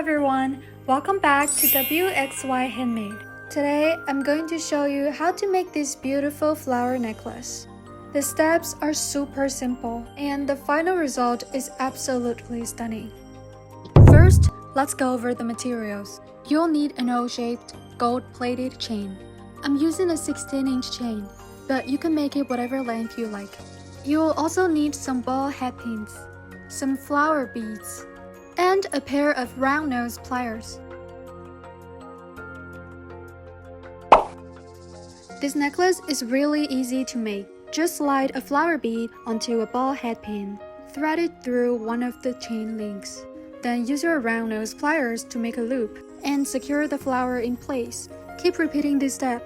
everyone, welcome back to WXY Handmade. Today I'm going to show you how to make this beautiful flower necklace. The steps are super simple and the final result is absolutely stunning. First, let's go over the materials. You'll need an O-shaped, gold-plated chain. I'm using a 16-inch chain, but you can make it whatever length you like. You'll also need some ball head pins, some flower beads, and a pair of round-nose pliers. This necklace is really easy to make. Just slide a flower bead onto a ball head pin. Thread it through one of the chain links. Then use your round-nose pliers to make a loop and secure the flower in place. Keep repeating this step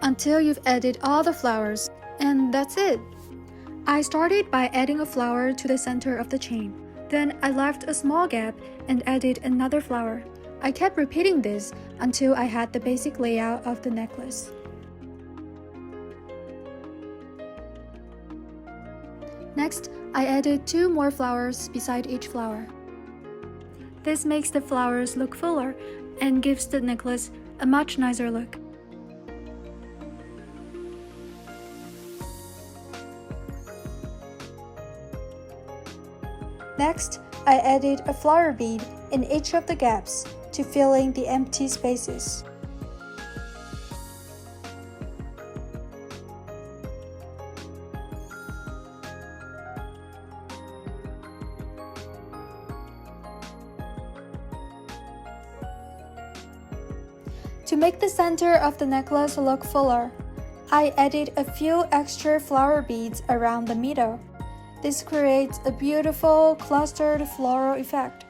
until you've added all the flowers, and that's it. I started by adding a flower to the center of the chain. Then I left a small gap and added another flower. I kept repeating this until I had the basic layout of the necklace. Next, I added 2 more flowers beside each flower. This makes the flowers look fuller and gives the necklace a much nicer look. Next, I added a flower bead in each of the gaps to fill in the empty spaces. To make the center of the necklace look fuller, I added a few extra flower beads around the middle. This creates a beautiful clustered floral effect.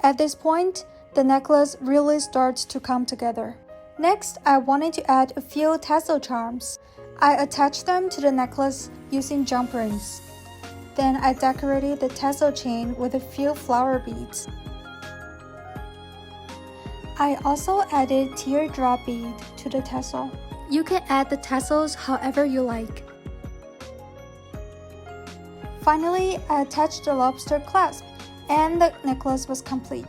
At this point, the necklace really starts to come together. Next, I wanted to add a few tassel charms. I attached them to the necklace using jump rings. Then I decorated the tassel chain with a few flower beads. I also added teardrop bead to the tassel. You can add the tassels however you like. Finally, I attached the lobster clasp, and the necklace was complete.